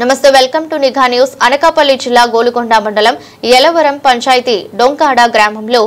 నమస్తే welcome to నిఘా news. Anakapalli జిల్లా గోలుకొండ మండలం యలవరం పంచాయతీ డొంకాడ గ్రామంలో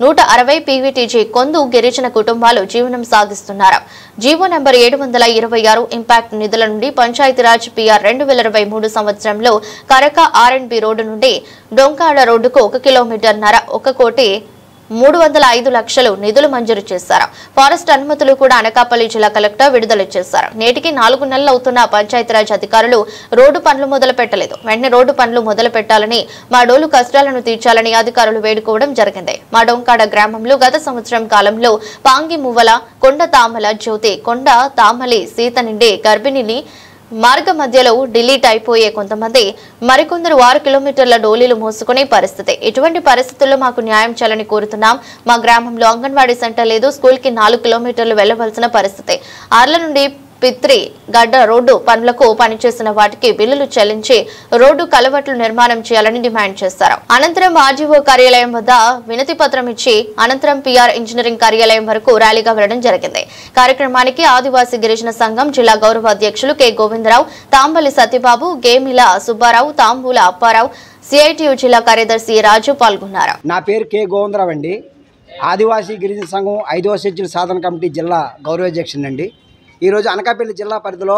160 పీవీటీజీ కొందు గిరిజన కుటుంబాలు జీవనం సాగిస్తున్నారు. జీవో నంబర్ 726 ఇంపాక్ట్ నిధుల నుండి పంచాయతీరాజ్ పిఆర్ 2023 సంవత్సరంలో కరక ఆర్ఎండ్బి రోడ్డు నుండి డొంకాడ రోడ్డుకు 1 కిలోమీటర్న్నర 1,305 లక్షలు నిధులు మంజూరు చేశారు. ఫారెస్ట్ అనుమతులు కూడా అనకాపల్లి జిల్లా కలెక్టర్ విడుదల చేశారు. నేటికి 4 నెలలు అవుతున్న పంచాయతీరాజ్ అధికారులు రోడ్డు పనులు మొదలు పెట్టలేదు. వెంటనే రోడ్డు పనులు మొదలు పెట్టాలని, మా డోలు కష్టాలను తీర్చాలని అధికారులు వేడుకోవడం జరిగింది. మా డొంకాడ గ్రామంలో గత సంవత్సరం కాలంలో పాంగి మువ్వల, కొండ తామల జ్యోతి, కొండ తామలి సీత నిండే గర్భిణిని మార్గ మధ్యలో డిలీట్ అయిపోయే కొంతమంది, మరికొందరు 6 కిలోమీటర్ల డోలీలు మోసుకునే పరిస్థితి. ఇటువంటి పరిస్థితుల్లో మాకు న్యాయం చేయాలని కోరుతున్నాం. మా గ్రామంలో అంగన్వాడీ సెంటర్ లేదు. స్కూల్ కి 4 కిలోమీటర్లు వెళ్లవలసిన పరిస్థితి. ఆర్ల నుండి పిత్రి గడ్డ రోడ్డు పనులకు పనిచేసిన వాటికి బిల్లులు చెల్లించి రోడ్డు కలవట్లు నిర్మాణం చేయాలని డిమాండ్ చేశారు. అనంతరం ఆర్జీఓ కార్యాలయం వద్ద వినతి పత్రం ఇచ్చి అనంతరం పిఆర్ ఇంజనీరింగ్ కార్యాలయం వరకు ర్యాలీగా వెళ్లడం జరిగింది. కార్యక్రమానికి ఆదివాసీ గిరిజన సంఘం జిల్లా గౌరవ అధ్యక్షులు కె గోవిందరావు, తాంబలి సత్యబాబు, గేమిల సుబ్బారావు, తాంబూల అప్పారావు, సిఐటియు జిల్లా కార్యదర్శి రాజు పాల్గొన్నారు. నా పేరు కె గోవిందరావు అండి. ఆదివాసీ గిరిజన సంఘం 5వ షెడ్యూల్ సాధన కమిటీ జిల్లా గౌరవ అధ్యక్షుడు అండి. ఈరోజు అనకాపల్లి జిల్లా పరిధిలో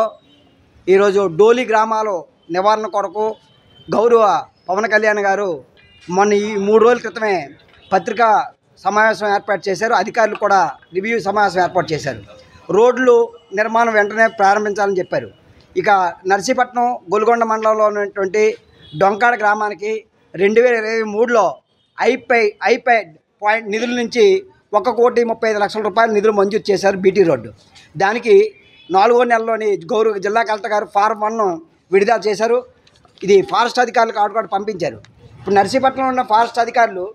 ఈరోజు డోలి గ్రామాల నివారణ కొరకు గౌరవ పవన్ కళ్యాణ్ గారు మొన్న ఈ 3 రోజుల క్రితమే పత్రికా సమావేశం ఏర్పాటు చేశారు. అధికారులు కూడా రివ్యూ సమావేశం ఏర్పాటు చేశారు. రోడ్లు నిర్మాణం వెంటనే ప్రారంభించాలని చెప్పారు. ఇక నర్సీపట్నం గోలుకొండ మండలంలో ఉన్నటువంటి డొంకాడ గ్రామానికి 2023లో ఐపైడ్ పాయింట్ నిధుల నుంచి 1,35 లక్షల రూపాయల నిధులు మంజూరు చేశారు. బీటీ రోడ్డు దానికి 4వ నెలలోని గౌరవ జిల్లా కలెక్టర్ గారు ఫారం 1 విడుదల చేశారు. ఇది ఫారెస్ట్ అధికారులకు ఆడుకోవడం పంపించారు. ఇప్పుడు నర్సీపట్నంలో ఉన్న ఫారెస్ట్ అధికారులు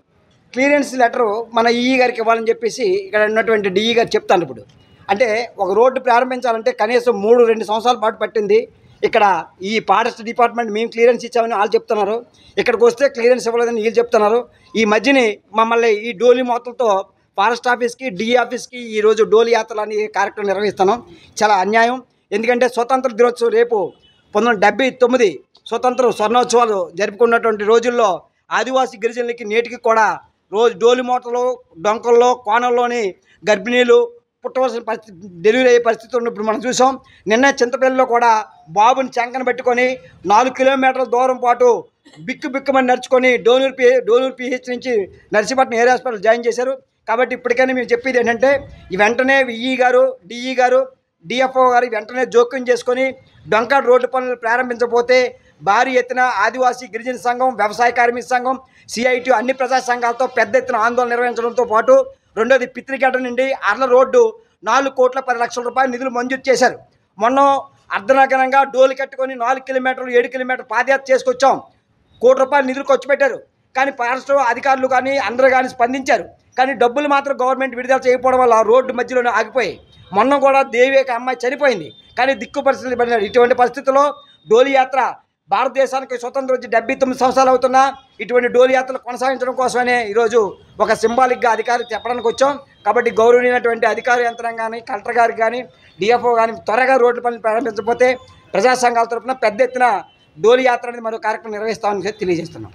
క్లియరెన్స్ లెటరు మన ఈఈ గారికి ఇవ్వాలని చెప్పేసి ఇక్కడ ఉన్నటువంటి డిఈ గారు చెప్తాను. ఇప్పుడు అంటే ఒక రోడ్డు ప్రారంభించాలంటే కనీసం 2 సంవత్సరాల పాటు పట్టింది. ఇక్కడ ఈ ఫారెస్ట్ డిపార్ట్మెంట్ మేము క్లియరెన్స్ ఇచ్చామని వాళ్ళు చెప్తున్నారు. ఇక్కడికి వస్తే క్లియరెన్స్ ఇవ్వలేదని వీళ్ళు చెప్తున్నారు. ఈ మధ్యని మమ్మల్ని ఈ డోలీ మూతలతో ఫారెస్ట్ ఆఫీస్కి, డిఈ ఆఫీస్కి ఈరోజు డోలి యాత్రలు అనే కార్యక్రమం నిర్వహిస్తున్నాం. చాలా అన్యాయం. ఎందుకంటే స్వతంత్ర దినోత్సవం రేపు 1979 స్వతంత్ర స్వర్ణోత్సవాలు జరుపుకున్నటువంటి రోజుల్లో ఆదివాసీ గిరిజనులకి నేటికి కూడా రోజు డోలి మూటలు, డొంకల్లో, కోణంలోని గర్భిణీలు పుట్టవలసిన పరిస్థితి, డెలివరీ అయ్యే పరిస్థితి ఉన్నప్పుడు మనం చూసాం. నిన్న చింతపల్లిలో కూడా బాబుని చంకన పెట్టుకొని 4 కిలోమీటర్ల దూరం పాటు బిక్కుమని నడుచుకొని డోనూరు పిహెచ్ నుంచి నర్సీపట్నం ఏరియా హాస్పిటల్ జాయిన్ చేశారు. కాబట్టి ఇప్పటికైనా మేము చెప్పేది ఏంటంటే ఈ వెంటనే ఈఈ గారు, డిఈ గారు, డిఎఫ్ఓ గారు వెంటనే జోక్యం చేసుకొని డొంకాడ రోడ్డు పనులు ప్రారంభించకపోతే భారీ ఎత్తున ఆదివాసీ గిరిజన సంఘం, వ్యవసాయ కార్మిక సంఘం, సిఐటి అన్ని ప్రజా సంఘాలతో పెద్ద ఎత్తున ఆందోళన నిర్వహించడంతో పాటు రెండోది పిత్రిగడ్డ నుండి అర్ల రోడ్డు 4,10,00,000 రూపాయల నిధులు మంజూరు చేశారు. మొన్న అర్ధనగరంగా డోలు కట్టుకొని 4 కిలోమీటర్లు 7 కిలోమీటర్లు పాదయాత్ర చేసుకొచ్చాం. ₹1,00,00,000 నిధులు ఖర్చు పెట్టారు. కానీ ఫారెస్ట్ అధికారులు కానీ అందరూ కానీ స్పందించారు. కానీ డబ్బులు మాత్రం గవర్నమెంట్ విడుదల చేయకపోవడం వల్ల ఆ రోడ్డు మధ్యలోనే ఆగిపోయాయి. మొన్న కూడా దేవేక అమ్మాయి చనిపోయింది. కానీ దిక్కు పరిస్థితులు పడినాడు. ఇటువంటి పరిస్థితుల్లో డోలి యాత్ర భారతదేశానికి స్వతంత్రం వచ్చి 79 సంవత్సరాలు అవుతున్నా ఇటువంటి డోలి యాత్రలు కొనసాగించడం కోసమనే ఈరోజు ఒక సింబాలిక్గా అధికారులు చెప్పడానికి వచ్చాం. కాబట్టి గౌరవనీయమైనటువంటి అధికార యంత్రాంగాన్ని, కలెక్టర్ గారికి కానీ, డిఎఫ్ఓ కానీ త్వరగా రోడ్డు పనులు ప్రారంభించకపోతే ప్రజా సంఘాల తరఫున పెద్ద ఎత్తున డోలి యాత్ర అనేది మరో కార్యక్రమం నిర్వహిస్తామని తెలియజేస్తున్నాం.